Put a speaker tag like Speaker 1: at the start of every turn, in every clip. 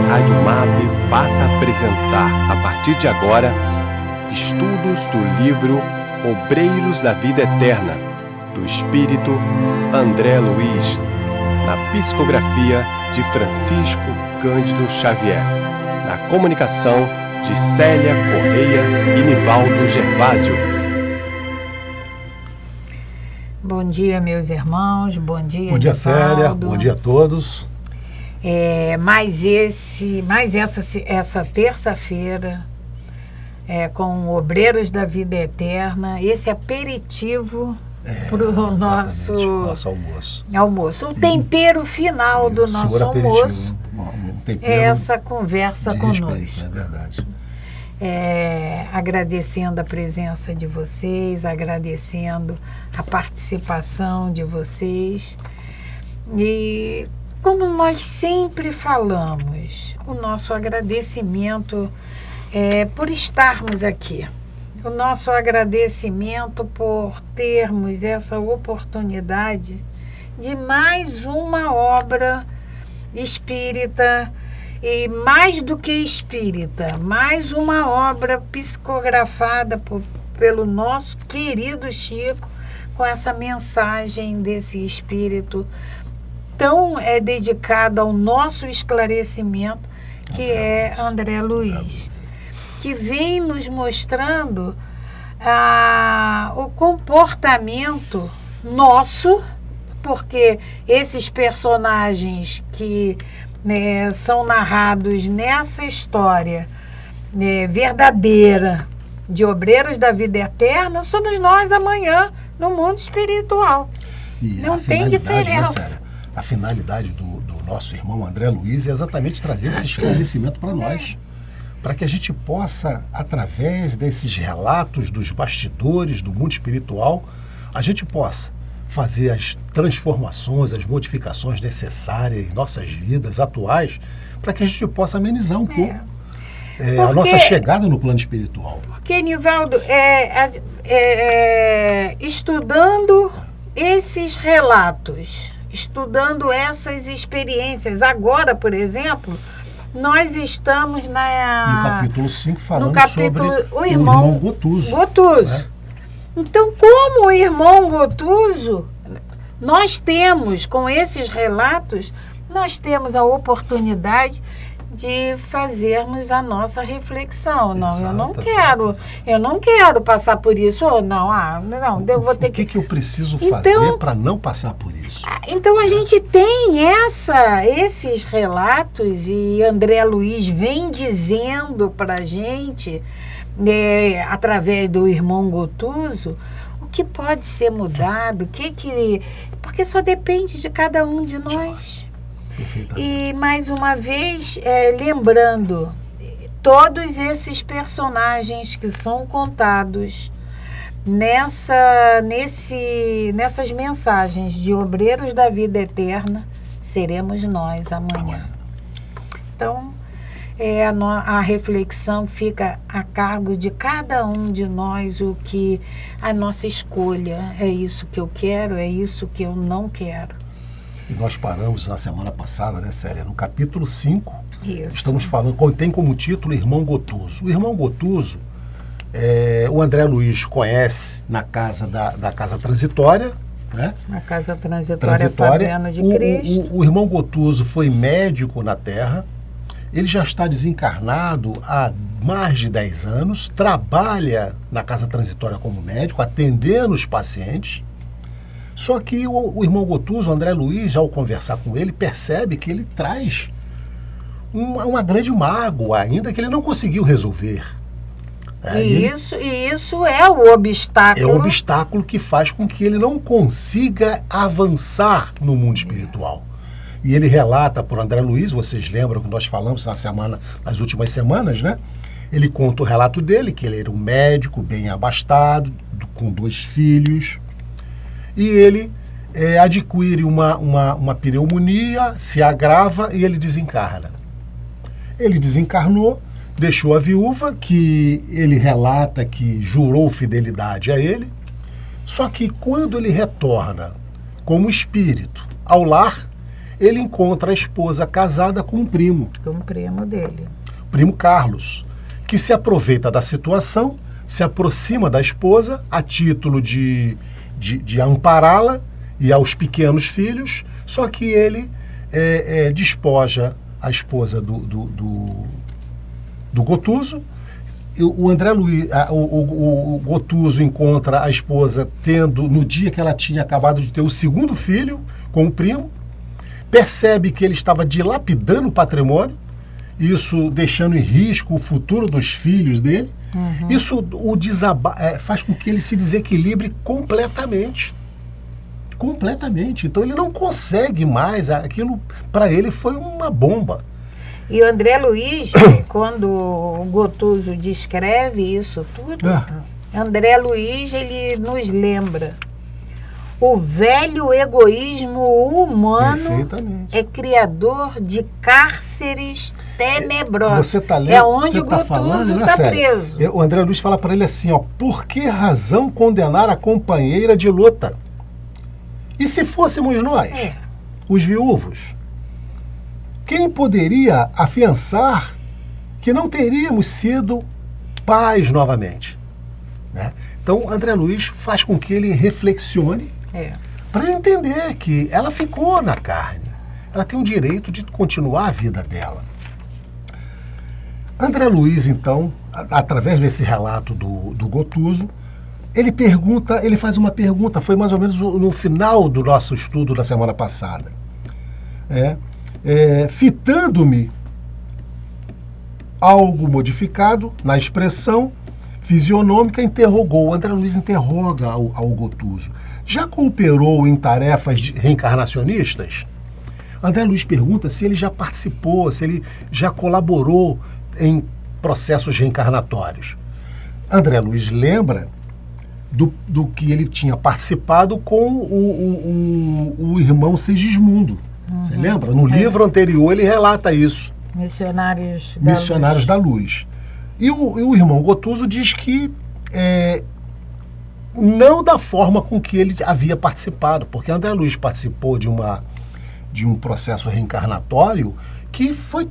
Speaker 1: Rádio MAP passa a apresentar, a partir de agora, estudos do livro Obreiros da Vida Eterna, do espírito André Luiz, na psicografia de Francisco Cândido Xavier, na comunicação de Célia Correia e Nivaldo Gervásio.
Speaker 2: Bom dia, meus irmãos, bom dia,
Speaker 3: Bom dia,
Speaker 2: Nivaldo.
Speaker 3: Célia, bom dia a todos.
Speaker 2: Essa terça-feira, com Obreiros da Vida Eterna, esse aperitivo para o nosso almoço. O tempero final do nosso almoço é essa conversa conosco.
Speaker 3: É verdade.
Speaker 2: Agradecendo a presença de vocês, agradecendo a participação de vocês. E como nós sempre falamos, o nosso agradecimento por estarmos aqui. O nosso agradecimento por termos essa oportunidade de mais uma obra espírita, e mais do que espírita, mais uma obra psicografada pelo nosso querido Chico, com essa mensagem desse espírito tão dedicado ao nosso esclarecimento, que é André Luiz, que vem nos mostrando o comportamento nosso, porque esses personagens que são narrados nessa história verdadeira de Obreiros da Vida Eterna, somos nós amanhã no mundo espiritual.
Speaker 3: E
Speaker 2: não tem diferença.
Speaker 3: Né, a finalidade do nosso irmão André Luiz é exatamente trazer esse esclarecimento para nós, para que a gente possa, através desses relatos dos bastidores do mundo espiritual, a gente possa fazer as transformações, as modificações necessárias em nossas vidas atuais, para que a gente possa amenizar um pouco a nossa chegada no plano espiritual.
Speaker 2: Porque, Nivaldo, estudando esses relatos, estudando essas experiências, agora, por exemplo, nós estamos
Speaker 3: no capítulo 5 falando sobre
Speaker 2: o irmão
Speaker 3: Gotuso.
Speaker 2: Né? Então, como o irmão Gotuso, nós temos, com esses relatos, nós temos a oportunidade de fazermos a nossa reflexão. Não, eu não quero passar por isso, ou não, eu vou ter
Speaker 3: que eu preciso fazer para não passar por isso?
Speaker 2: Então a gente tem esses relatos, e André Luiz vem dizendo para a gente, através do irmão Gotuso, o que pode ser mudado, porque só depende de cada um de nós. E mais uma vez, lembrando, todos esses personagens que são contados nessas mensagens de Obreiros da Vida Eterna, seremos nós amanhã. Então, a reflexão fica a cargo de cada um de nós, a nossa escolha. É isso que eu quero, é isso que eu não quero.
Speaker 3: E nós paramos na semana passada, né, Célia, no capítulo 5.
Speaker 2: Isso.
Speaker 3: Estamos falando, tem como título Irmão Gotuso. O irmão Gotuso, o André Luiz conhece na casa da Casa Transitória, né?
Speaker 2: A Casa Transitória Fabiano de Cristo.
Speaker 3: O irmão Gotuso foi médico na Terra. Ele já está desencarnado há mais de 10 anos, trabalha na Casa Transitória como médico, atendendo os pacientes. Só que o irmão Gotuso, o André Luiz, ao conversar com ele, percebe que ele traz uma grande mágoa, ainda que ele não conseguiu resolver.
Speaker 2: Isso é o obstáculo.
Speaker 3: É o obstáculo que faz com que ele não consiga avançar no mundo espiritual. E ele relata por André Luiz, vocês lembram que nós falamos nas últimas semanas, né? Ele conta o relato dele, que ele era um médico bem abastado, com 2 filhos, e ele adquire uma pneumonia, se agrava e ele desencarna. Ele desencarnou, deixou a viúva, que ele relata que jurou fidelidade a ele, só que quando ele retorna como espírito ao lar, ele encontra a esposa casada com um primo,
Speaker 2: dele.
Speaker 3: primo Carlos, que se aproveita da situação, se aproxima da esposa a título de ampará-la e aos pequenos filhos, só que ele despoja a esposa do Gotuso. O André Luiz, o Gotuso encontra a esposa no dia que ela tinha acabado de ter o segundo filho com o primo, percebe que ele estava dilapidando o patrimônio, isso deixando em risco o futuro dos filhos dele. Isso faz com que ele se desequilibre completamente. Completamente. Então ele não consegue mais, aquilo para ele foi uma bomba.
Speaker 2: E o André Luiz, quando o Gotuso descreve isso tudo, André Luiz, ele nos lembra: o velho egoísmo humano é criador de cárceres tenebrosos.
Speaker 3: Você tá lendo,
Speaker 2: é onde o
Speaker 3: tá
Speaker 2: Gotuso está preso.
Speaker 3: O André Luiz fala para ele assim, ó: por que razão condenar a companheira de luta? E se fôssemos nós, os viúvos? Quem poderia afiançar que não teríamos sido pais novamente? Né? Então, André Luiz faz com que ele reflexione para entender que ela ficou na carne. Ela tem o direito de continuar a vida dela. André Luiz, então, através desse relato do Gotuso, ele faz uma pergunta, foi mais ou menos no final do nosso estudo da semana passada. Fitando-me algo modificado na expressão fisionômica, interrogou. O André Luiz interroga ao Gotuso: já cooperou em tarefas reencarnacionistas? André Luiz pergunta se ele já participou, se ele já colaborou em processos reencarnatórios. André Luiz lembra do que ele tinha participado com o irmão Segismundo. Você lembra? No livro anterior ele relata isso. Missionários da Luz. E o irmão Gotuso diz que não da forma com que ele havia participado, porque André Luiz participou de um processo reencarnatório que foi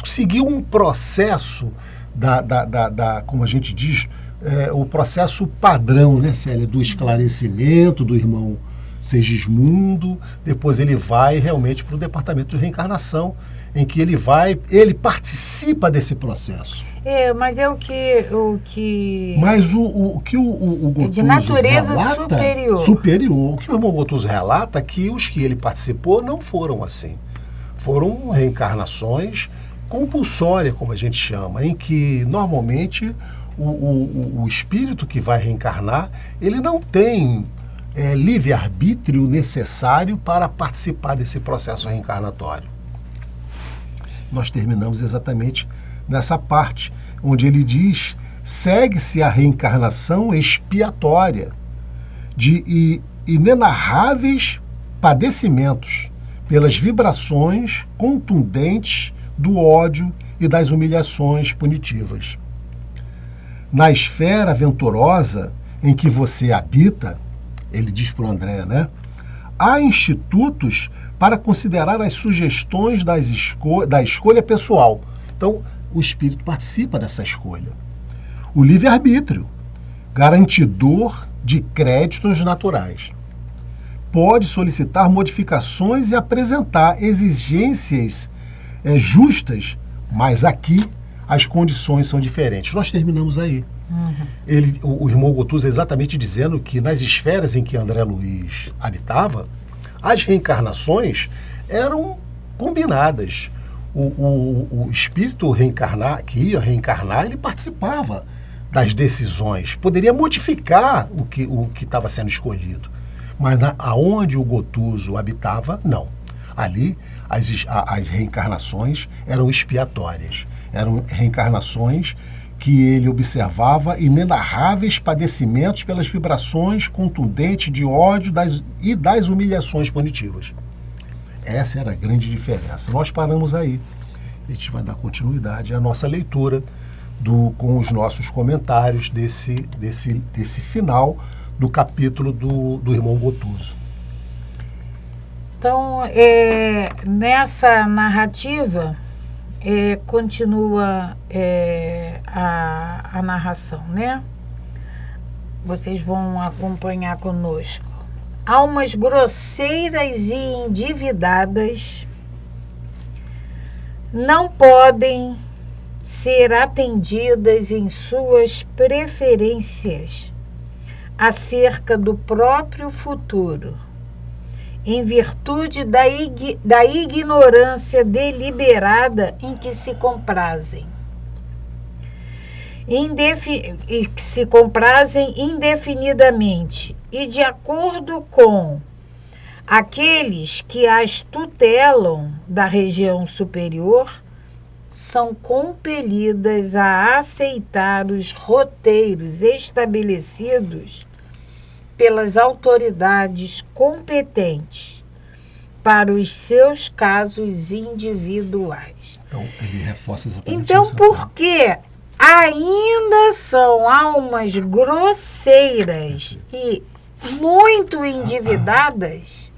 Speaker 3: seguiu um processo como a gente diz, o processo padrão, né, Célia, do esclarecimento do irmão Segismundo. Depois ele vai realmente para o departamento de reencarnação, em que ele participa desse processo.
Speaker 2: Mas é o que...
Speaker 3: Mas o que o Gotuso
Speaker 2: de natureza
Speaker 3: relata, superior. O que o irmão Gotuso relata é que os que ele participou não foram assim. Foram reencarnações compulsórias, como a gente chama, em que normalmente o espírito que vai reencarnar, ele não tem livre-arbítrio necessário para participar desse processo reencarnatório. Nós terminamos exatamente nessa parte, onde ele diz: segue-se a reencarnação expiatória de inenarráveis padecimentos pelas vibrações contundentes do ódio e das humilhações punitivas. Na esfera venturosa em que você habita, ele diz para o André, né? Há institutos para considerar as sugestões da escolha pessoal. Então, o espírito participa dessa escolha. O livre-arbítrio, garantidor de créditos naturais. Pode solicitar modificações e apresentar exigências justas, mas aqui as condições são diferentes. Nós terminamos aí. O irmão Gotuso exatamente dizendo que nas esferas em que André Luiz habitava, as reencarnações eram combinadas. O espírito que ia reencarnar, ele participava das decisões, poderia modificar o que estava sendo escolhido. Mas aonde o Gotuso habitava, não. Ali as reencarnações eram expiatórias, eram reencarnações que ele observava inenarráveis padecimentos pelas vibrações contundentes de ódio e das humilhações punitivas. Essa era a grande diferença. Nós paramos aí. A gente vai dar continuidade à nossa leitura com os nossos comentários desse final do capítulo do irmão Gotuso.
Speaker 2: Então, nessa narrativa, continua a narração, né? Vocês vão acompanhar conosco. Almas grosseiras e endividadas não podem ser atendidas em suas preferências acerca do próprio futuro, em virtude da ignorância deliberada em que se comprazem. E que se comprazem indefinidamente e de acordo com aqueles que as tutelam da região superior, são compelidas a aceitar os roteiros estabelecidos pelas autoridades competentes para os seus casos individuais.
Speaker 3: Então, ele reforça exatamente
Speaker 2: então,
Speaker 3: isso.
Speaker 2: porque ainda são almas grosseiras e muito endividadas,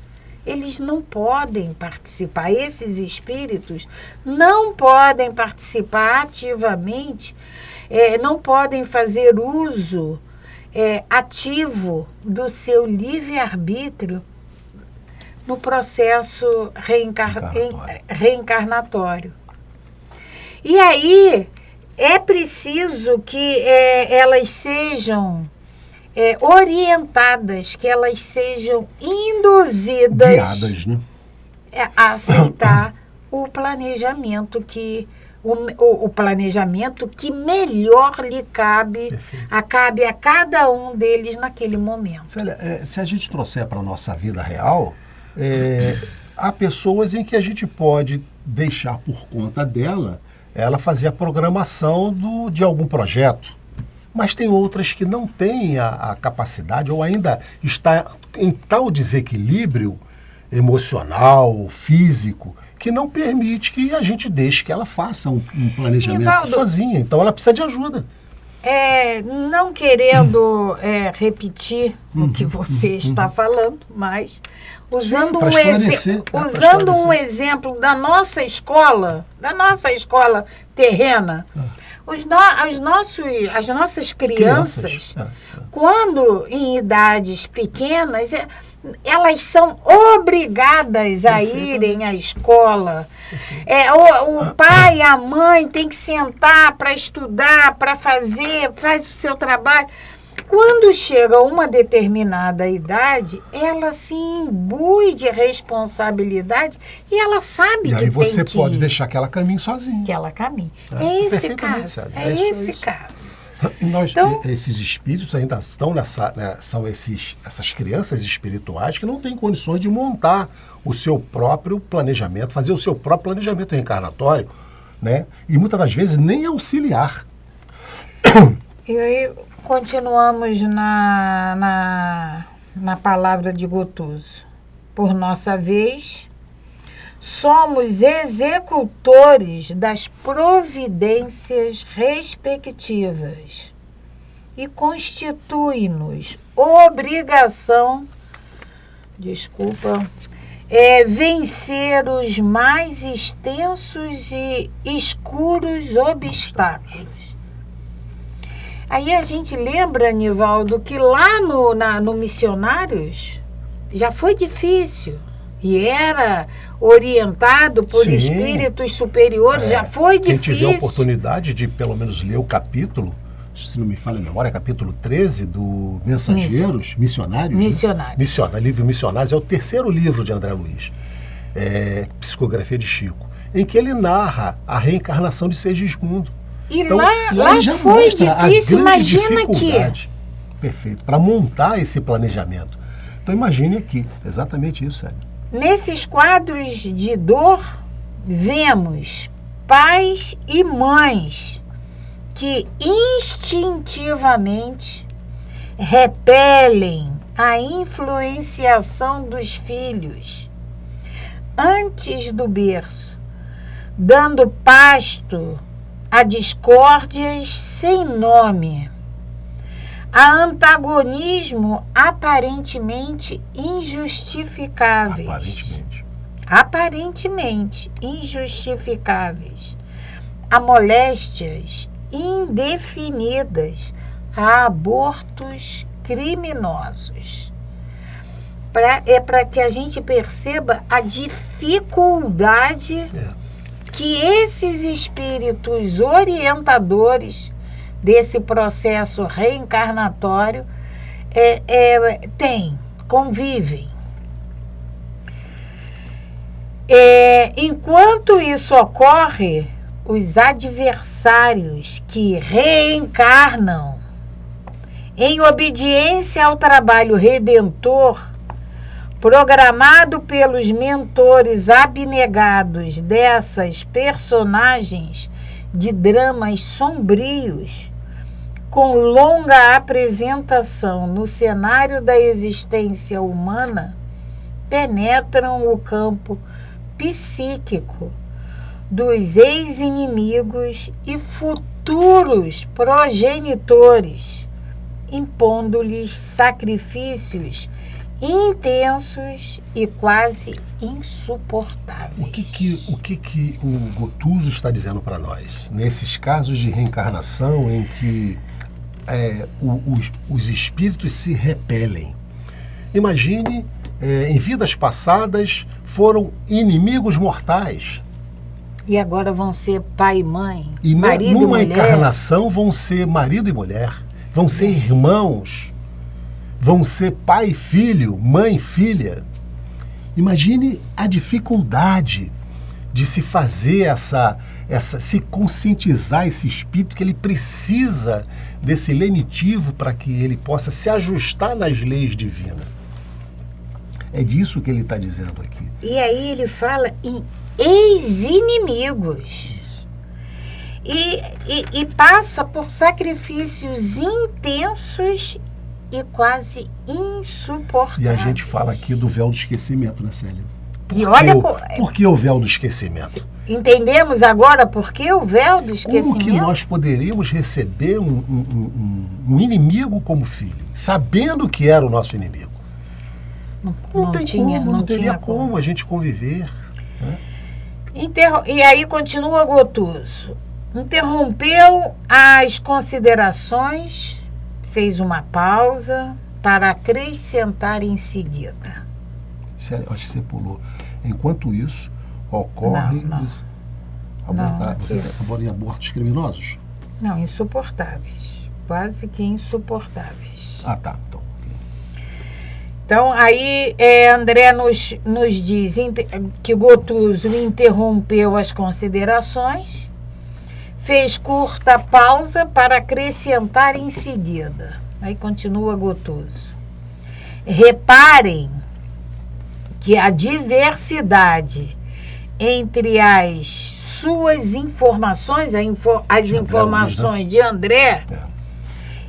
Speaker 2: eles não podem participar, esses espíritos não podem participar ativamente, não podem fazer uso ativo do livre-arbítrio no processo reencarnatório. E aí é preciso que elas sejam orientadas, que elas sejam induzidas,
Speaker 3: guiadas, né?
Speaker 2: A aceitar o planejamento o planejamento que melhor lhe cabe a cada um deles naquele momento.
Speaker 3: Célia, se a gente trouxer para a nossa vida real, há pessoas em que a gente pode deixar por conta dela, ela fazer a programação de algum projeto. Mas tem outras que não têm a capacidade ou ainda está em tal desequilíbrio emocional, físico, que não permite que a gente deixe que ela faça um planejamento
Speaker 2: Nivaldo,
Speaker 3: sozinha. Então ela precisa de ajuda.
Speaker 2: Não querendo repetir o que você está falando, mas usando um exemplo da nossa escola terrena, as nossas crianças, quando em idades pequenas, elas são obrigadas a irem à escola. O pai e a mãe têm que sentar para estudar, para faz o seu trabalho. Quando chega a uma determinada idade, ela se imbui de responsabilidade e ela sabe que tem que ir.
Speaker 3: E aí você pode deixar que ela caminhe sozinha.
Speaker 2: Que ela caminhe. É esse caso. Caso.
Speaker 3: E esses espíritos ainda estão são essas crianças espirituais que não têm condições de montar o seu próprio planejamento, fazer o seu próprio planejamento reencarnatório, né? E muitas das vezes nem auxiliar.
Speaker 2: E aí continuamos na palavra de Gotuso. Por nossa vez, somos executores das providências respectivas e constitui-nos obrigação, vencer os mais extensos e escuros obstáculos. Aí a gente lembra, Nivaldo, que lá no Missionários já foi difícil. E era orientado por espíritos superiores, já foi difícil.
Speaker 3: Quem tiver a oportunidade de pelo menos ler o capítulo, se não me falha a memória, capítulo 13 do Mensageiros, Missionários. Livro Missionários, é o terceiro livro de André Luiz, Psicografia de Chico, em que ele narra a reencarnação de Segismundo.
Speaker 2: E então, lá já foi difícil, imagina aqui.
Speaker 3: Perfeito, para montar esse planejamento. Então imagine aqui, exatamente isso, Célia.
Speaker 2: Nesses quadros de dor, vemos pais e mães que instintivamente repelem a influenciação dos filhos antes do berço, dando pasto a discórdias sem nome, a antagonismo aparentemente injustificáveis. aparentemente injustificáveis, a moléstias indefinidas, a abortos criminosos. Para que a gente perceba a dificuldade que esses espíritos orientadores desse processo reencarnatório convivem. Enquanto isso ocorre, os adversários que reencarnam em obediência ao trabalho redentor programado pelos mentores abnegados dessas personagens de dramas sombrios, com longa apresentação no cenário da existência humana, penetram o campo psíquico dos ex-inimigos e futuros progenitores, impondo-lhes sacrifícios intensos e quase insuportáveis.
Speaker 3: O que o Gotuso está dizendo para nós? Nesses casos de reencarnação em que os espíritos se repelem. Imagine, em vidas passadas, foram inimigos mortais.
Speaker 2: E agora vão ser pai e mãe,
Speaker 3: e
Speaker 2: marido
Speaker 3: numa
Speaker 2: e mulher.
Speaker 3: encarnação vão ser marido e mulher, vão ser irmãos, vão ser pai e filho, mãe e filha. Imagine a dificuldade de se fazer se conscientizar esse espírito que ele precisa desse lenitivo para que ele possa se ajustar nas leis divinas. É disso que ele está dizendo aqui.
Speaker 2: E aí ele fala em ex-inimigos.
Speaker 3: Isso.
Speaker 2: E passa por sacrifícios intensos e quase insuportáveis.
Speaker 3: E a gente fala aqui do véu do esquecimento, né, Célia? Por que o véu do esquecimento?
Speaker 2: Entendemos agora por que o véu do esquecimento?
Speaker 3: Como que nós poderíamos receber um inimigo como filho, sabendo que era o nosso inimigo? Não teria como a gente conviver. Né?
Speaker 2: E aí continua Gotuso. Interrompeu as considerações, fez uma pausa para acrescentar em seguida.
Speaker 3: Sério, acho que você pulou. Enquanto isso, ocorre abortos criminosos?
Speaker 2: Não, insuportáveis. Quase que insuportáveis.
Speaker 3: Ah, tá.
Speaker 2: Então, aí André nos diz que Gotuso interrompeu as considerações, fez curta pausa para acrescentar em seguida. Aí continua Gotuso. Reparem que a diversidade entre as suas informações, as informações de André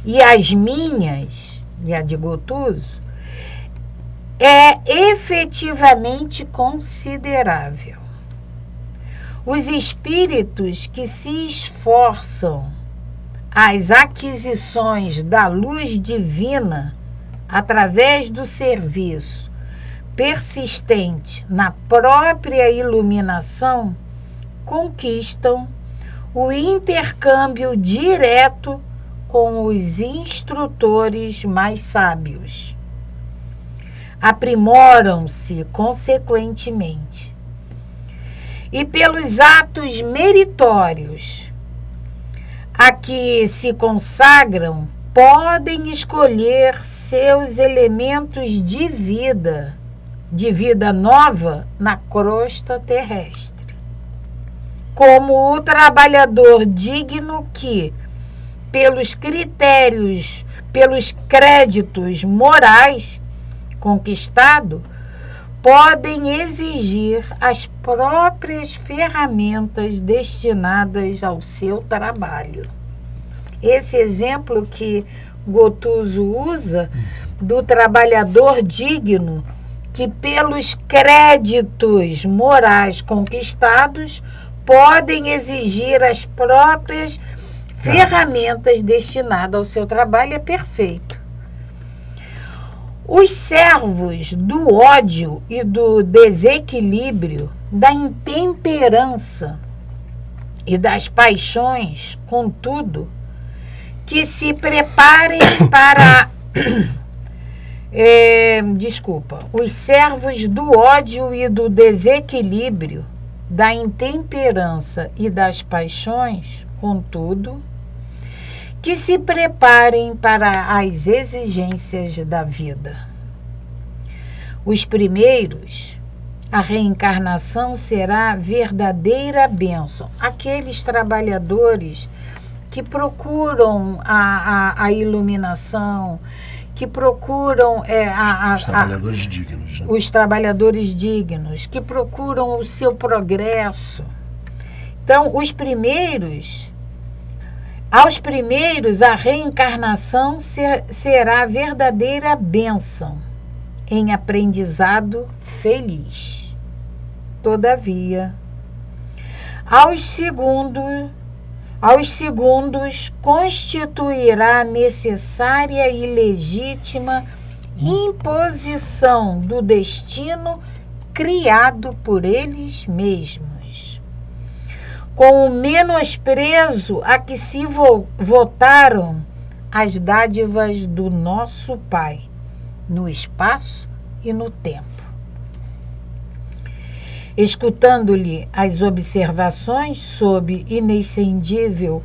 Speaker 2: e as minhas, e a de Gotuso, é efetivamente considerável. Os espíritos que se esforçam às aquisições da luz divina através do serviço persistente na própria iluminação conquistam o intercâmbio direto com os instrutores mais sábios. Aprimoram-se consequentemente. E pelos atos meritórios a que se consagram, podem escolher seus elementos de vida nova na crosta terrestre. Como o trabalhador digno que, pelos créditos morais conquistado, podem exigir as próprias ferramentas destinadas ao seu trabalho. Esse exemplo que Gotuso usa do trabalhador digno que, pelos créditos morais conquistados, podem exigir as próprias ferramentas destinadas ao seu trabalho, é perfeito. Os servos do ódio e do desequilíbrio, da intemperança e das paixões, contudo, que se preparem para... os servos do ódio e do desequilíbrio, da intemperança e das paixões, contudo, que se preparem para as exigências da vida. Os primeiros, a reencarnação será verdadeira bênção. Aqueles trabalhadores que procuram a iluminação, que procuram
Speaker 3: os trabalhadores dignos, né?
Speaker 2: Os trabalhadores dignos, que procuram o seu progresso. Então, aos primeiros, a reencarnação será verdadeira bênção em aprendizado feliz. Todavia, aos segundos constituirá necessária e legítima imposição do destino criado por eles mesmos, com o menosprezo a que se votaram as dádivas do nosso Pai, no espaço e no tempo. Escutando-lhe as observações sob inescindível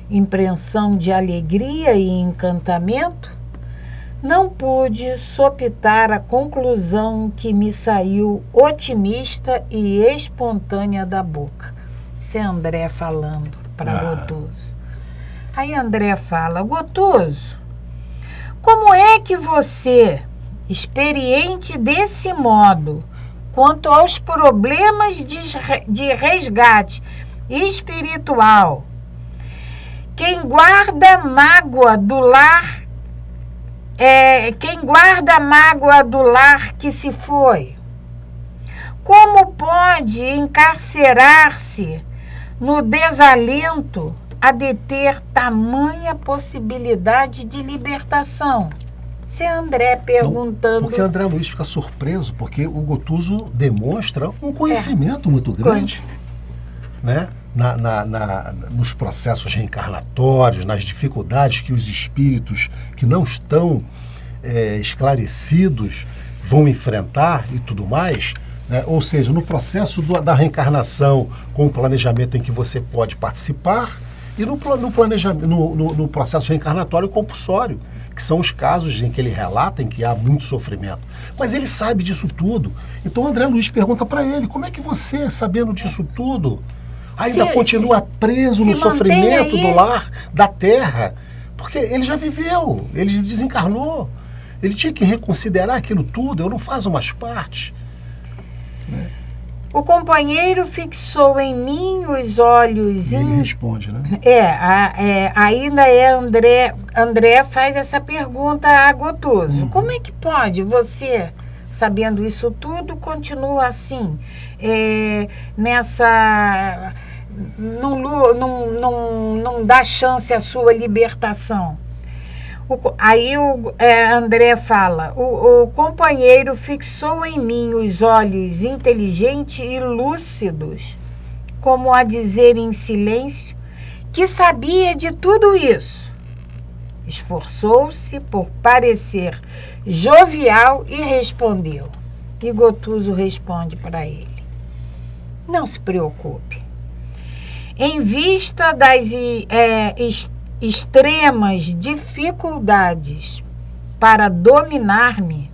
Speaker 2: impressão de alegria e encantamento, não pude sopitar a conclusão que me saiu otimista e espontânea da boca. Isso é André falando para Gotuso. Aí André fala: Gotuso, como é que você, experiente desse modo, quanto aos problemas de resgate espiritual, quem guarda mágoa do lar que se foi, como pode encarcerar-se no desalento a deter tamanha possibilidade de libertação? Isso é André perguntando.
Speaker 3: Porque André Luiz fica surpreso, porque o Gotuso demonstra um conhecimento muito grande, né? Nos processos reencarnatórios, nas dificuldades que os espíritos que não estão esclarecidos vão enfrentar e tudo mais, né? Ou seja, no processo da reencarnação, com o planejamento em que você pode participar, e no processo reencarnatório compulsório, que são os casos em que ele relata em que há muito sofrimento. Mas ele sabe disso tudo. Então André Luiz pergunta para ele: como é que você, sabendo disso tudo, ainda continua preso no sofrimento do lar, da terra? Porque ele já viveu, ele desencarnou. Ele tinha que reconsiderar aquilo tudo. Eu não faço mais parte.
Speaker 2: O companheiro fixou em mim os olhos.
Speaker 3: E ele responde, né?
Speaker 2: Ainda André faz essa pergunta a Gotuso. Como é que pode você, sabendo isso tudo, continua assim, não dá chance à sua libertação? Aí André fala: o companheiro fixou em mim os olhos inteligentes e lúcidos, como a dizer em silêncio que sabia de tudo isso. Esforçou-se por parecer jovial e respondeu. E Gotuso responde para ele: não se preocupe. Em vista das extremas dificuldades para dominar-me,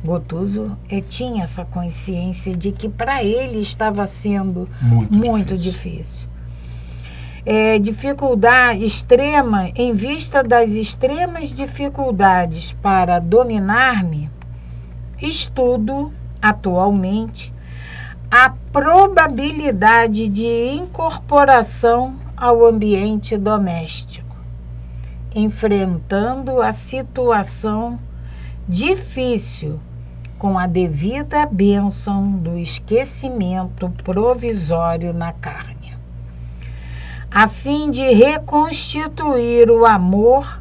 Speaker 2: Gotuso tinha essa consciência de que para ele estava sendo muito difícil. Dificuldade extrema, em vista das extremas dificuldades para dominar-me, estudo atualmente a probabilidade de incorporação ao ambiente doméstico, enfrentando a situação difícil com a devida bênção do esquecimento provisório na carne, a fim de reconstituir o amor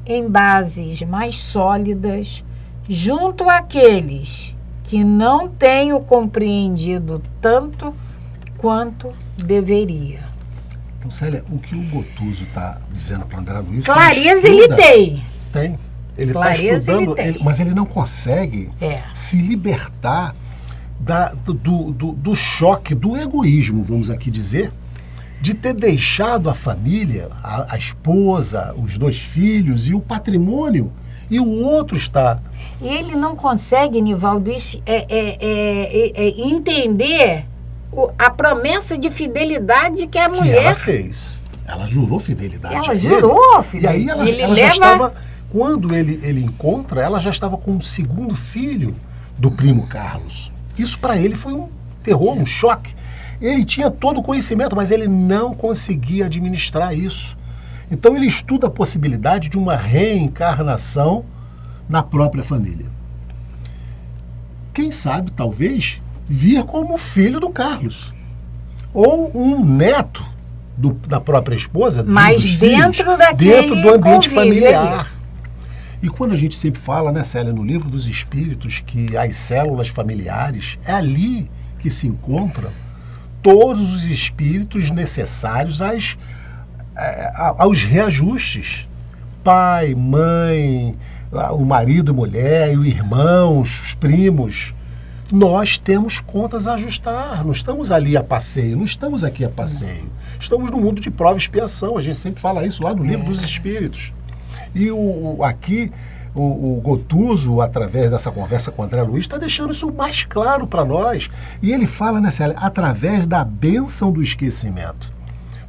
Speaker 2: em bases mais sólidas, junto àqueles que não tenho compreendido tanto quanto deveria.
Speaker 3: Então, Célia, o que o Gotuso está dizendo para André Luiz...
Speaker 2: Clareza ele tem.
Speaker 3: Tem. Ele está
Speaker 2: Clareza
Speaker 3: estudando,
Speaker 2: ele tem.
Speaker 3: mas ele não consegue se libertar do choque, do egoísmo, vamos aqui dizer, de ter deixado a família, a esposa, os 2 filhos e o patrimônio, e o outro está...
Speaker 2: E ele não consegue, Nivaldo, entender a promessa de fidelidade que a
Speaker 3: que
Speaker 2: mulher...
Speaker 3: ela fez. Ela jurou fidelidade
Speaker 2: Ela
Speaker 3: a ele.
Speaker 2: jurou fidelidade.
Speaker 3: E aí ela já estava... Quando ele encontra, ela já estava com o 2º filho do primo Carlos. Isso para ele foi um terror, um choque. Ele tinha todo o conhecimento, mas ele não conseguia administrar isso. Então ele estuda a possibilidade de uma reencarnação na própria família. Quem sabe, talvez, vir como filho do Carlos. Ou um neto da própria esposa,
Speaker 2: mas
Speaker 3: dos
Speaker 2: dentro
Speaker 3: filhos,
Speaker 2: daquele
Speaker 3: dentro do ambiente familiar.
Speaker 2: Ali.
Speaker 3: E quando a gente sempre fala, né, Célia, no livro dos Espíritos, que as células familiares, é ali que se encontram todos os espíritos necessários aos reajustes. Pai, mãe, o marido e mulher, o irmãos, os primos. Nós temos contas a ajustar, não estamos ali a passeio, não estamos aqui a passeio. Estamos no mundo de prova e expiação, a gente sempre fala isso lá no livro dos Espíritos. E aqui o Gotuso, através dessa conversa com o André Luiz, está deixando isso mais claro para nós. E ele fala, né, Célia, através da bênção do esquecimento.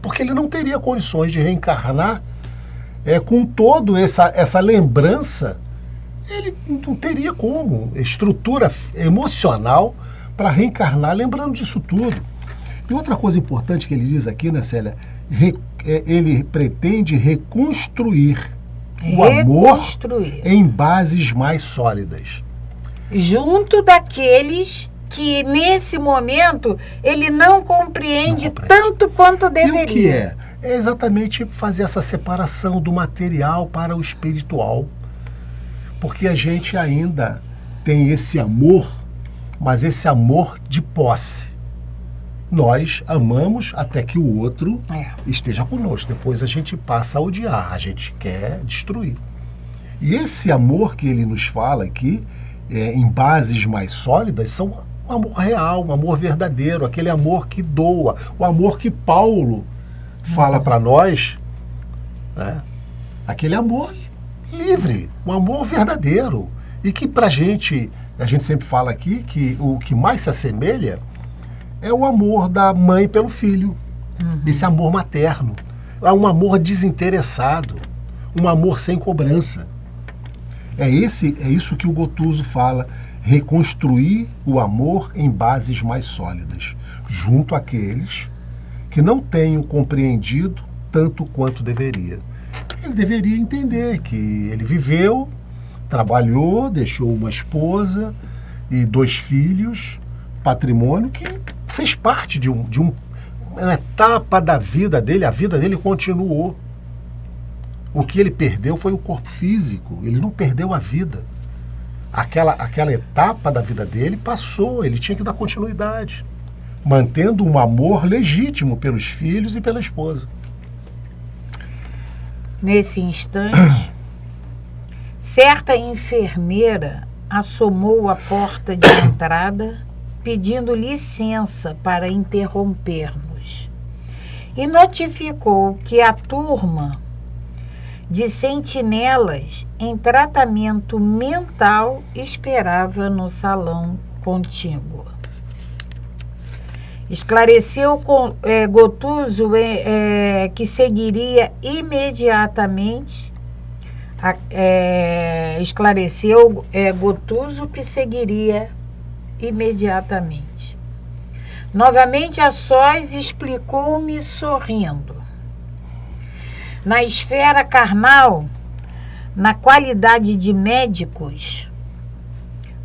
Speaker 3: Porque ele não teria condições de reencarnar com toda essa lembrança. Ele não teria como, estrutura emocional para reencarnar lembrando disso tudo. E outra coisa importante que ele diz aqui, né, Célia, ele pretende reconstruir o amor em bases mais sólidas.
Speaker 2: Junto daqueles que, nesse momento, ele não compreende tanto quanto deveria.
Speaker 3: E o que é? É exatamente fazer essa separação do material para o espiritual. Porque a gente ainda tem esse amor, mas esse amor de posse. Nós amamos até que o outro esteja conosco. Depois a gente passa a odiar, a gente quer destruir. E esse amor que ele nos fala aqui, em bases mais sólidas, são um amor real, um amor verdadeiro, aquele amor que doa, o amor que Paulo fala para nós, né? Aquele amor livre, um amor verdadeiro. E que pra gente, a gente sempre fala aqui que o que mais se assemelha é o amor da mãe pelo filho. Esse amor materno. É um amor desinteressado, um amor sem cobrança. É isso que o Gotuso fala, reconstruir o amor em bases mais sólidas, junto àqueles que não tenham compreendido tanto quanto deveria. Ele deveria entender que ele viveu, trabalhou, deixou uma esposa e 2 filhos, patrimônio que fez parte de uma etapa da vida dele. A vida dele continuou. O que ele perdeu foi o corpo físico, ele não perdeu a vida. Aquela etapa da vida dele passou, ele tinha que dar continuidade, mantendo um amor legítimo pelos filhos e pela esposa.
Speaker 2: Nesse instante, certa enfermeira assomou à porta de entrada, pedindo licença para interromper-nos, e notificou que a turma de sentinelas em tratamento mental esperava no salão contíguo. Esclareceu Gotuso que seguiria imediatamente. Esclareceu Gotuso que seguiria imediatamente. Novamente a sós, explicou-me sorrindo. Na esfera carnal, na qualidade de médicos,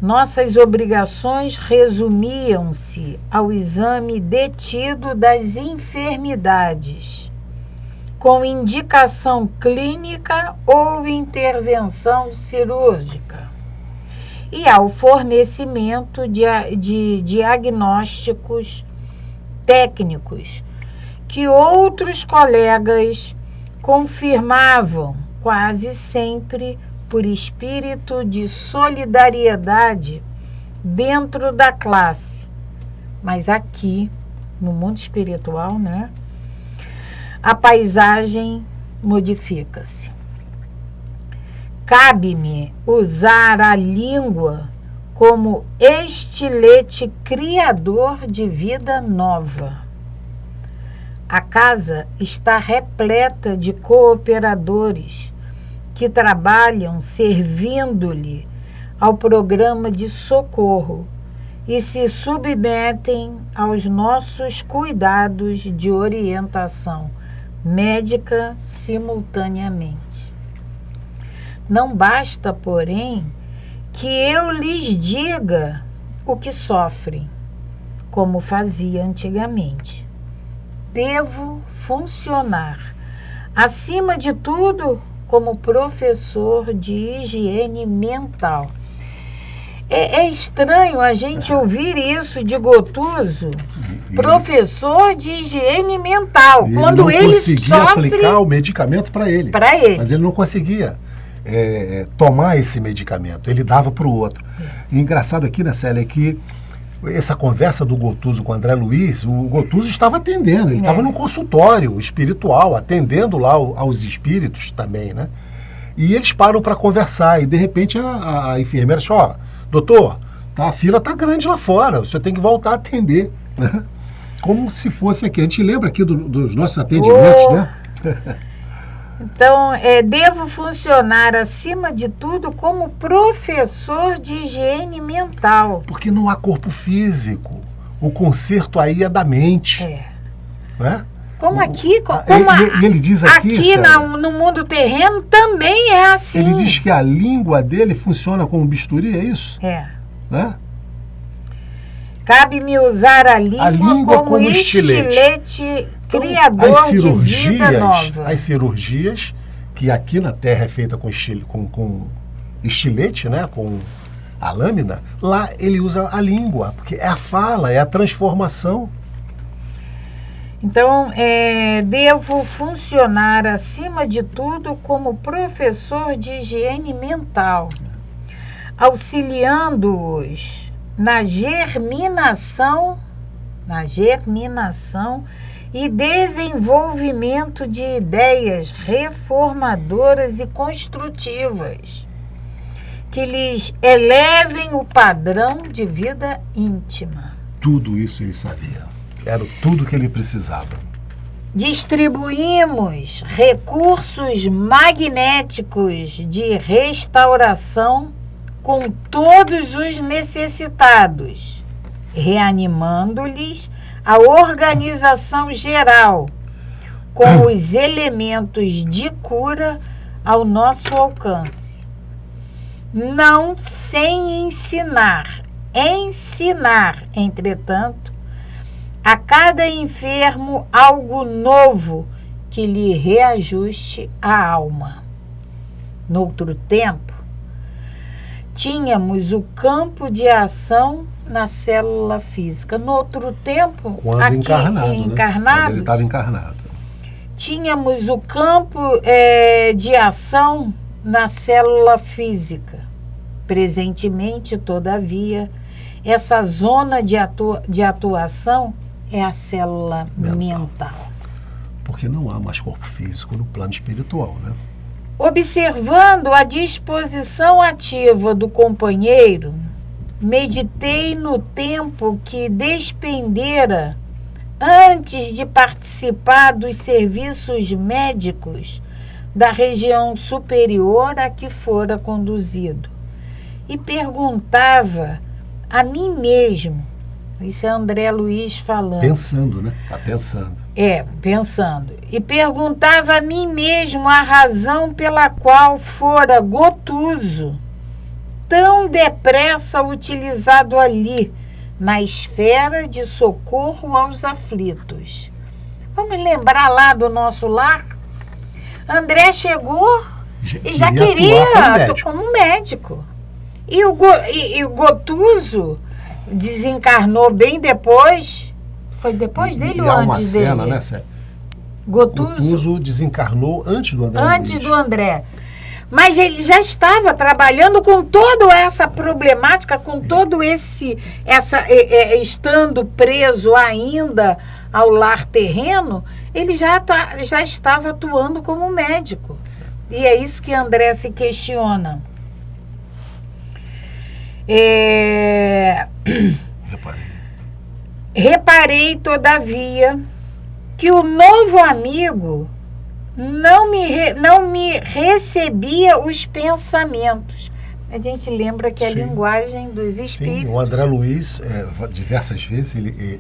Speaker 2: nossas obrigações resumiam-se ao exame detido das enfermidades, com indicação clínica ou intervenção cirúrgica, e ao fornecimento de diagnósticos técnicos que outros colegas confirmavam, quase sempre por espírito de solidariedade dentro da classe. Mas aqui, no mundo espiritual, né, a paisagem modifica-se. Cabe-me usar a língua como estilete criador de vida nova. A casa está repleta de cooperadores que trabalham servindo-lhe ao programa de socorro e se submetem aos nossos cuidados de orientação médica simultaneamente. Não basta, porém, que eu lhes diga o que sofrem, como fazia antigamente. Devo funcionar, acima de tudo, como professor de higiene mental. É estranho a gente ouvir isso de Gotuso, professor de higiene mental, quando ele
Speaker 3: conseguia aplicar o medicamento para ele. Mas ele não conseguia tomar esse medicamento, ele dava para o outro. E engraçado aqui, né, Célia, é que essa conversa do Gotuso com o André Luiz, o Gotuso estava atendendo, ele estava num consultório espiritual, atendendo lá aos espíritos também, né? E eles param para conversar e de repente a enfermeira diz, ó, doutor, a fila tá grande lá fora, o senhor tem que voltar a atender, né? Como se fosse aqui, a gente lembra aqui dos nossos atendimentos, né?
Speaker 2: Então, devo funcionar, acima de tudo, como professor de higiene mental.
Speaker 3: Porque não há corpo físico. O conserto aí é da mente. Né?
Speaker 2: Como aqui,
Speaker 3: ele diz aqui
Speaker 2: no mundo terreno também é assim.
Speaker 3: Ele diz que a língua dele funciona como bisturi, é isso? Né?
Speaker 2: Cabe-me usar a língua como estilete criador de vida nova.
Speaker 3: As cirurgias, que aqui na Terra é feita com estilete, né? Com a lâmina, lá ele usa a língua, porque é a fala, é a transformação.
Speaker 2: Então, devo funcionar, acima de tudo, como professor de higiene mental, auxiliando-os na germinação e desenvolvimento de ideias reformadoras e construtivas, que lhes elevem o padrão de vida íntima.
Speaker 3: Tudo isso ele sabia. Era tudo que ele precisava.
Speaker 2: Distribuímos recursos magnéticos de restauração com todos os necessitados, reanimando-lhes a organização geral, com os elementos de cura ao nosso alcance. Não sem ensinar, entretanto, a cada enfermo algo novo que lhe reajuste a alma. Noutro tempo, tínhamos o campo de ação na célula física. No outro tempo,
Speaker 3: quando
Speaker 2: aqui
Speaker 3: encarnado, né? Quando ele estava encarnado.
Speaker 2: Tínhamos o campo de ação na célula física. Presentemente, todavia, essa zona de atuação é a célula mental.
Speaker 3: Porque não há mais corpo físico no plano espiritual, né?
Speaker 2: Observando a disposição ativa do companheiro, meditei no tempo que despendera antes de participar dos serviços médicos da região superior a que fora conduzido. E perguntava a mim mesmo, isso é André Luiz falando.
Speaker 3: Pensando, né? Está pensando.
Speaker 2: Pensando. E perguntava a mim mesmo a razão pela qual fora Gotuso tão depressa utilizado ali, na esfera de socorro aos aflitos. Vamos lembrar lá do nosso lar? André chegou e já
Speaker 3: queria
Speaker 2: queria
Speaker 3: atuar
Speaker 2: atuar como médico. E o Gotuso desencarnou bem depois. Foi depois dele ou
Speaker 3: há uma
Speaker 2: antes
Speaker 3: cena,
Speaker 2: dele?
Speaker 3: né, Célia?
Speaker 2: Gotuso
Speaker 3: Gotuso desencarnou antes do André
Speaker 2: antes
Speaker 3: Luiz.
Speaker 2: do André. Mas ele já estava trabalhando com toda essa problemática, com todo estando preso ainda ao lar terreno, ele já estava atuando como médico. E é isso que André se questiona. Reparei, todavia, que o novo amigo não me recebia os pensamentos. A gente lembra que é a linguagem dos espíritos.
Speaker 3: Sim, o André Luiz, diversas vezes,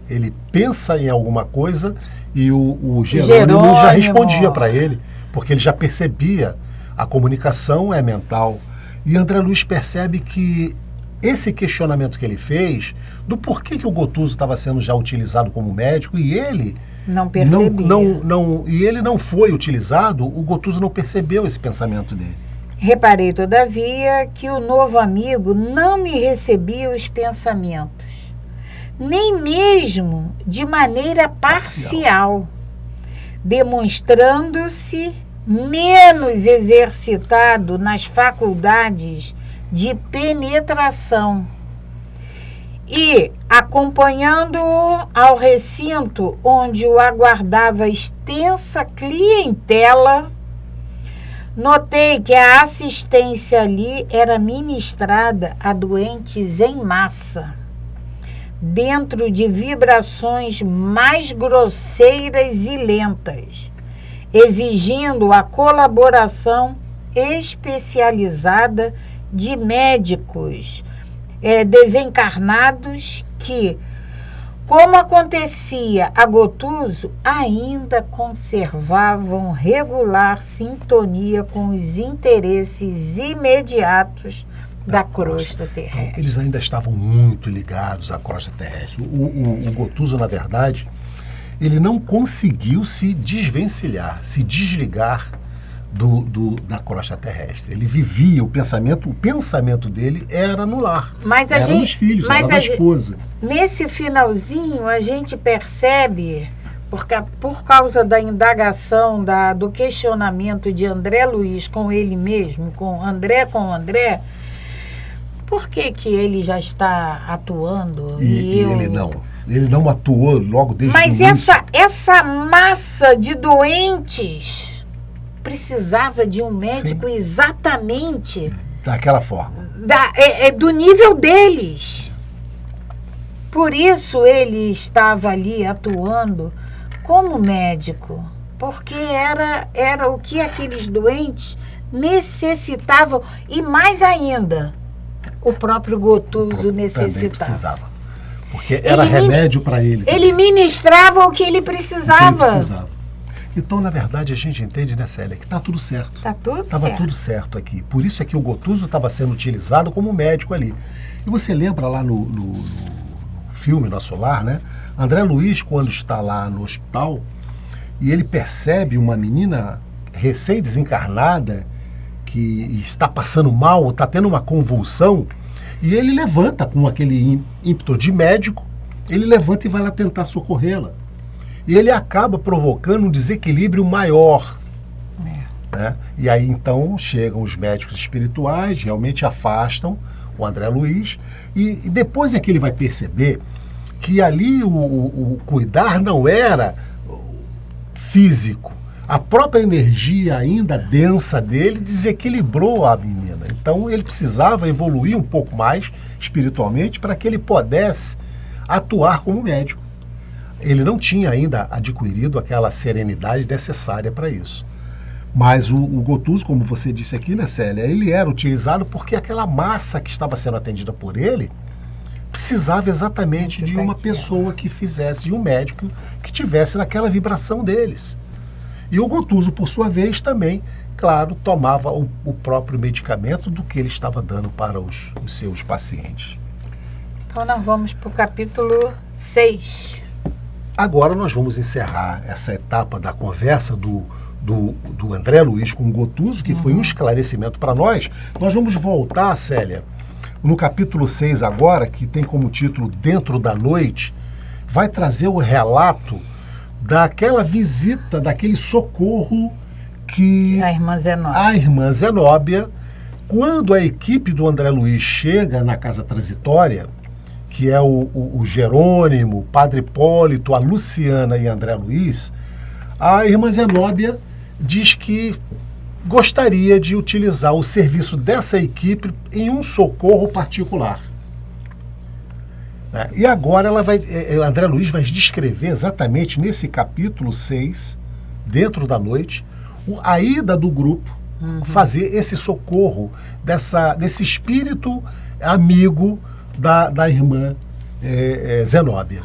Speaker 3: ele pensa em alguma coisa e o Jerônimo já respondia para ele, porque ele já percebia a comunicação é mental. E André Luiz percebe que esse questionamento que ele fez, do porquê que o Gotuso estava sendo já utilizado como médico, e ele
Speaker 2: não percebia.
Speaker 3: E ele não foi utilizado, o Gotuso não percebeu esse pensamento dele.
Speaker 2: Reparei, todavia, que o novo amigo não me recebia os pensamentos, nem mesmo de maneira parcial, demonstrando-se menos exercitado nas faculdades de penetração e, acompanhando-o ao recinto onde o aguardava extensa clientela, notei que a assistência ali era ministrada a doentes em massa, dentro de vibrações mais grosseiras e lentas, exigindo a colaboração especializada de médicos desencarnados que, como acontecia a Gotuso, ainda conservavam regular sintonia com os interesses imediatos da crosta terrestre.
Speaker 3: Então, eles ainda estavam muito ligados à crosta terrestre. O Gotuso, na verdade, ele não conseguiu se desvencilhar, se desligar da crosta terrestre. Ele vivia o pensamento dele era no lar, era nos filhos, era na esposa.
Speaker 2: Nesse finalzinho, a gente percebe, por causa da indagação, do questionamento de André Luiz com ele mesmo, com André, por que ele já está atuando?
Speaker 3: E ele não atuou logo desde o início.
Speaker 2: Mas essa massa de doentes precisava de um médico exatamente
Speaker 3: daquela forma,
Speaker 2: do nível deles. Por isso ele estava ali atuando como médico, porque era o que aqueles doentes necessitavam, e mais ainda o próprio Gotuso necessitava.
Speaker 3: Precisava, porque era remédio para ele.
Speaker 2: Ele ministrava o que ele precisava.
Speaker 3: Então, na verdade, a gente entende, né, Célia, que está tudo certo. Estava tudo certo aqui. Por isso é que o Gotuso estava sendo utilizado como médico ali. E você lembra lá no filme Nosso Lar, né? André Luiz, quando está lá no hospital, e ele percebe uma menina recém-desencarnada que está passando mal, está tendo uma convulsão, e ele levanta com aquele ímpeto de médico, ele levanta e vai lá tentar socorrê-la. E ele acaba provocando um desequilíbrio maior. Né? E aí, então, chegam os médicos espirituais, realmente afastam o André Luiz, e depois é que ele vai perceber que ali o cuidar não era físico. A própria energia ainda densa dele desequilibrou a menina. Então, ele precisava evoluir um pouco mais espiritualmente para que ele pudesse atuar como médico. Ele não tinha ainda adquirido aquela serenidade necessária para isso. Mas o Gotuso, como você disse aqui, né, Célia, ele era utilizado porque aquela massa que estava sendo atendida por ele precisava exatamente de uma pessoa que fizesse, de um médico que tivesse naquela vibração deles. E o Gotuso, por sua vez, também, claro, tomava o próprio medicamento do que ele estava dando para os seus pacientes.
Speaker 2: Então, nós vamos para o capítulo 6.
Speaker 3: Agora nós vamos encerrar essa etapa da conversa do do André Luiz com o Gotuso, que foi um esclarecimento para nós. Nós vamos voltar, Célia, no capítulo 6 agora, que tem como título Dentro da Noite, vai trazer o relato daquela visita, daquele socorro que
Speaker 2: A irmã Zenóbia.
Speaker 3: a irmã Zenóbia, quando a equipe do André Luiz chega na casa transitória, que é o Jerônimo, o Padre Hipólito, a Luciana e André Luiz, a irmã Zenóbia diz que gostaria de utilizar o serviço dessa equipe em um socorro particular. E agora André Luiz vai descrever exatamente nesse capítulo 6, Dentro da Noite, a ida do grupo fazer esse socorro desse espírito amigo da irmã Zenóbia.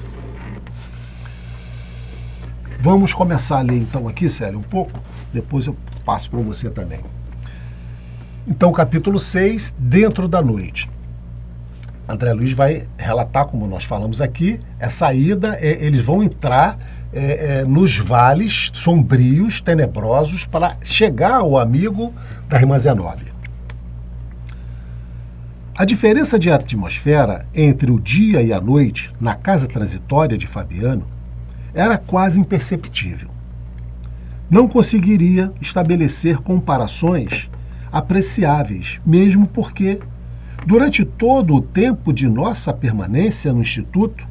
Speaker 3: Vamos começar a ler então aqui, Célio, um pouco, depois eu passo para você também. Então, capítulo 6, Dentro da Noite. André Luiz vai relatar, como nós falamos aqui, essa ida, eles vão entrar nos vales sombrios, tenebrosos, para chegar ao amigo da irmã Zenóbia. A diferença de atmosfera entre o dia e a noite na casa transitória de Fabiano era quase imperceptível. Não conseguiria estabelecer comparações apreciáveis, mesmo porque, durante todo o tempo de nossa permanência no Instituto,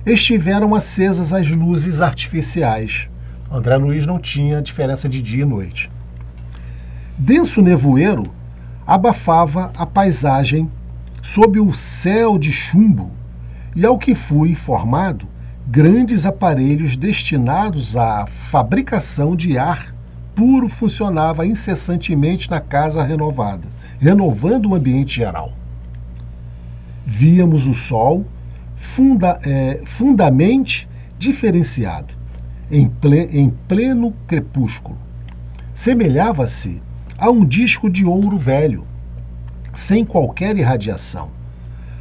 Speaker 3: estiveram acesas as luzes artificiais. André Luiz não tinha diferença de dia e noite. Denso nevoeiro abafava a paisagem sob o céu de chumbo e, ao que fui informado, grandes aparelhos destinados à fabricação de ar puro funcionavam incessantemente na casa renovada, renovando o ambiente geral. Víamos o sol fundamente diferenciado, em pleno crepúsculo. Semelhava-se a um disco de ouro velho, sem qualquer irradiação,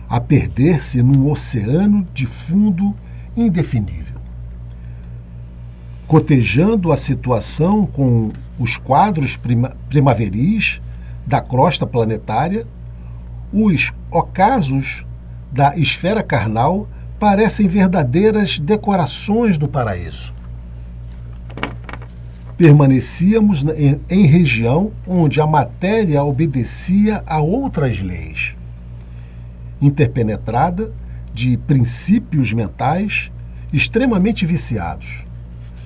Speaker 3: a perder-se num oceano de fundo indefinível. Cotejando a situação com os quadros primaveris da crosta planetária, os ocasos da esfera carnal parecem verdadeiras decorações do paraíso. Permanecíamos em região onde a matéria obedecia a outras leis, interpenetrada de princípios mentais extremamente viciados.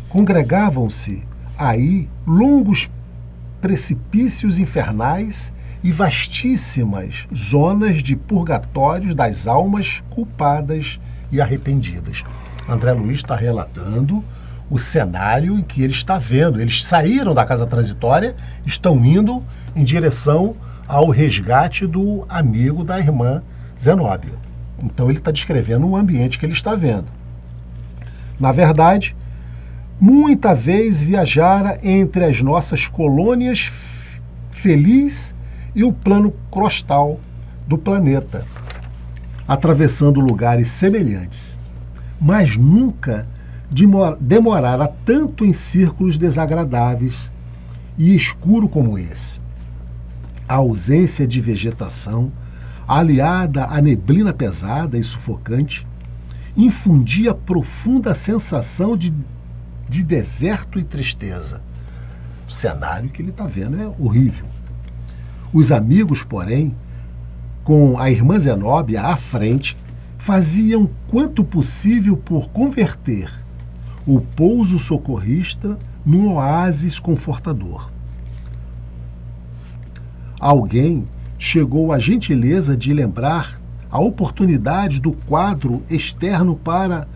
Speaker 3: Congregavam-se aí longos precipícios infernais e vastíssimas zonas de purgatórios das almas culpadas e arrependidas. André Luiz está relatando o cenário em que ele está vendo. Eles saíram da casa transitória, estão indo em direção ao resgate do amigo da irmã Zenóbia. Então ele está descrevendo o ambiente que ele está vendo. Na verdade, muita vez viajara entre as nossas colônias feliz e o plano crostal do planeta, atravessando lugares semelhantes, mas nunca demorara tanto em círculos desagradáveis e escuro como esse. A ausência de vegetação, aliada à neblina pesada e sufocante, infundia profunda sensação de deserto e tristeza. O cenário que ele está vendo é horrível. Os amigos, porém, com a irmã Zenóbia à frente, faziam quanto possível por converter o pouso socorrista num oásis confortador. Alguém chegou à gentileza de lembrar a oportunidade do quadro externo para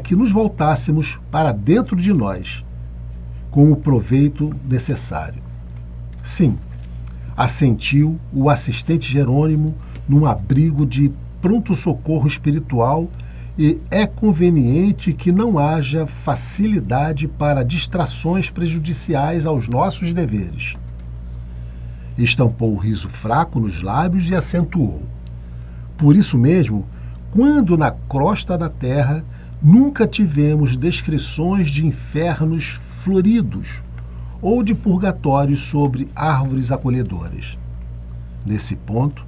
Speaker 3: que nos voltássemos para dentro de nós, com o proveito necessário. Sim, assentiu o assistente Jerônimo num abrigo de pronto-socorro espiritual, e é conveniente que não haja facilidade para distrações prejudiciais aos nossos deveres. Estampou o riso fraco nos lábios e acentuou. Por isso mesmo, quando na crosta da terra, nunca tivemos descrições de infernos floridos ou de purgatórios sobre árvores acolhedoras. Nesse ponto,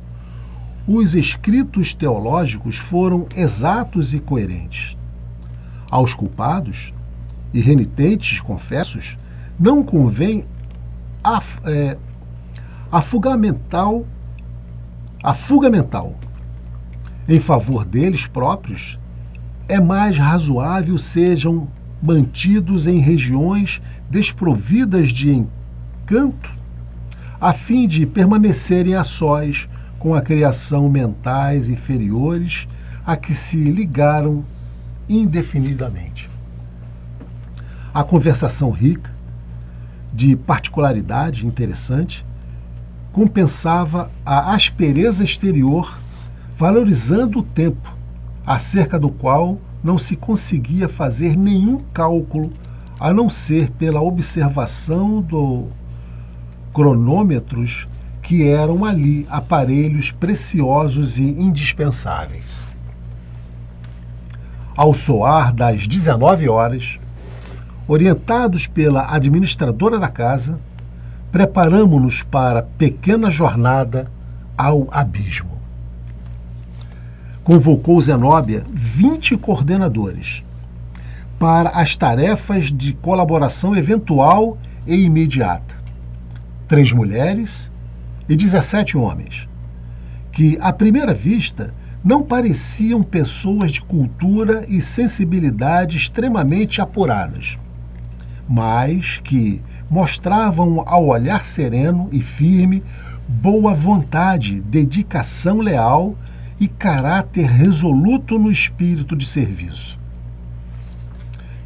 Speaker 3: os escritos teológicos foram exatos e coerentes. Aos culpados e renitentes confessos não convém a fuga mental em favor deles próprios. É mais razoável sejam mantidos em regiões desprovidas de encanto, a fim de permanecerem a sós com a criação mentais inferiores a que se ligaram indefinidamente. A conversação rica, de particularidade interessante, compensava a aspereza exterior, valorizando o tempo, acerca do qual não se conseguia fazer nenhum cálculo, a não ser pela observação do cronômetros, que eram ali aparelhos preciosos e indispensáveis. Ao soar das 19 horas, orientados pela administradora da casa, preparamo-nos para pequena jornada ao abismo. Convocou Zenóbia 20 coordenadores para as tarefas de colaboração eventual e imediata. 3 mulheres e 17 homens, que, à primeira vista, não pareciam pessoas de cultura e sensibilidade extremamente apuradas, mas que mostravam, ao olhar sereno e firme, boa vontade, dedicação leal e caráter resoluto no espírito de serviço.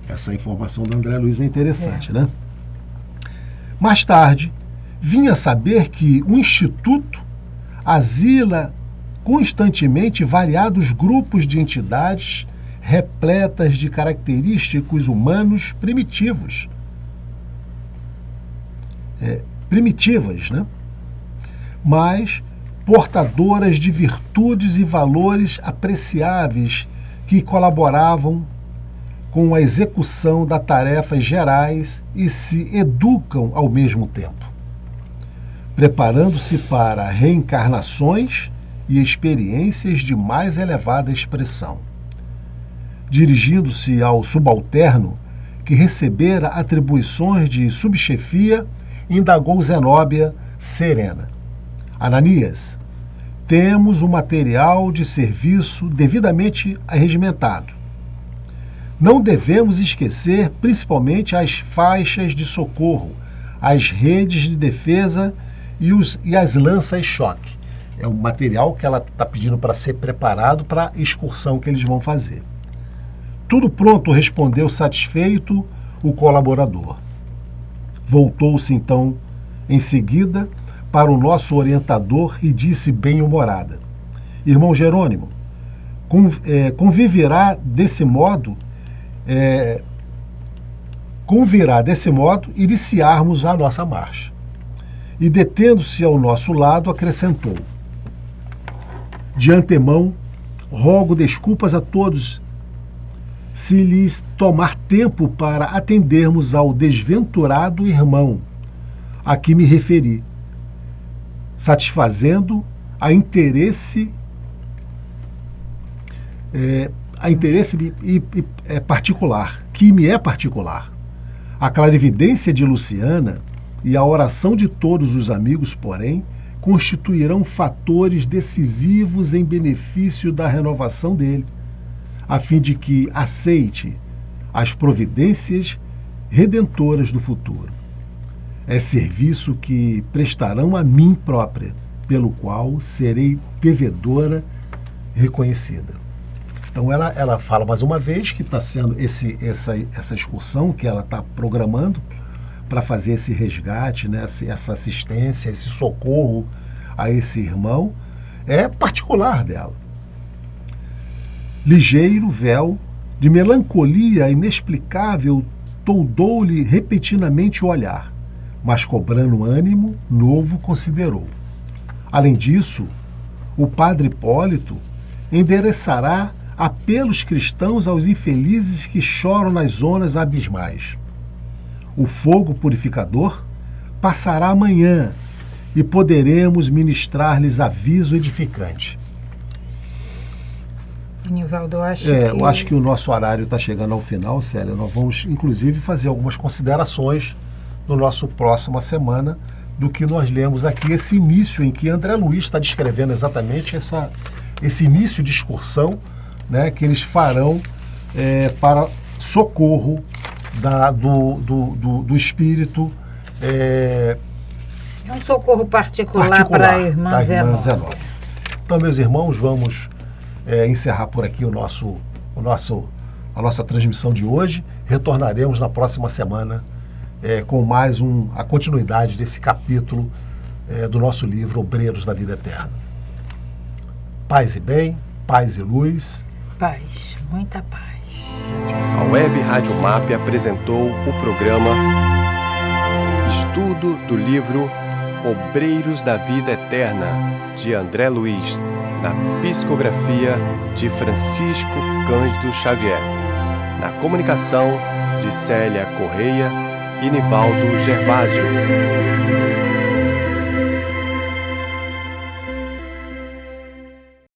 Speaker 3: Essa informação do André Luiz é interessante, né? Mais tarde, vinha saber que o Instituto asila constantemente variados grupos de entidades repletas de característicos humanos primitivas, né? Mas portadoras de virtudes e valores apreciáveis que colaboravam com a execução das tarefas gerais e se educam ao mesmo tempo, preparando-se para reencarnações e experiências de mais elevada expressão. Dirigindo-se ao subalterno, que recebera atribuições de subchefia, indagou Zenóbia serena: Ananias, temos o material de serviço devidamente arregimentado. Não devemos esquecer principalmente as faixas de socorro, as redes de defesa e as lanças-choque. É o material que ela está pedindo para ser preparado para a excursão que eles vão fazer. Tudo pronto, respondeu satisfeito o colaborador. Voltou-se então, em seguida, para o nosso orientador e disse bem-humorada: Irmão Jerônimo, convirá desse modo iniciarmos a nossa marcha. E, detendo-se ao nosso lado, acrescentou: De antemão, rogo desculpas a todos se lhes tomar tempo para atendermos ao desventurado irmão a que me referi, satisfazendo a interesse particular, que me é particular. A clarividência de Luciana e a oração de todos os amigos, porém, constituirão fatores decisivos em benefício da renovação dele, a fim de que aceite as providências redentoras do futuro. É serviço que prestarão a mim própria, pelo qual serei devedora reconhecida. Então ela fala mais uma vez que está sendo essa excursão que ela está programando para fazer esse resgate, né, essa assistência, esse socorro a esse irmão, é particular dela. Ligeiro véu de melancolia inexplicável toldou-lhe repentinamente o olhar, mas, cobrando ânimo novo, considerou: além disso, o padre Hipólito endereçará apelos cristãos aos infelizes que choram nas zonas abismais. o fogo purificador, passará amanhã e poderemos ministrar-lhes aviso edificante.
Speaker 2: Nivaldo,
Speaker 3: eu acho que o nosso horário está chegando ao final, Célia. Nós vamos, inclusive, fazer algumas considerações no nosso próxima semana do que nós lemos aqui, esse início em que André Luiz está descrevendo exatamente esse início de excursão, né, que eles farão para socorro do espírito.
Speaker 2: É um socorro particular para a irmã Zenóbia.
Speaker 3: Então, meus irmãos, vamos encerrar por aqui a nossa transmissão de hoje. Retornaremos na próxima semana com mais a continuidade desse capítulo do nosso livro Obreiros da Vida Eterna. Paz e bem, paz e luz.
Speaker 2: Paz, muita paz.
Speaker 1: A Web Rádio MAP apresentou o programa Estudo do livro Obreiros da Vida Eterna, de André Luiz, na psicografia de Francisco Cândido Xavier, na comunicação de Célia Correia e Nivaldo Gervásio.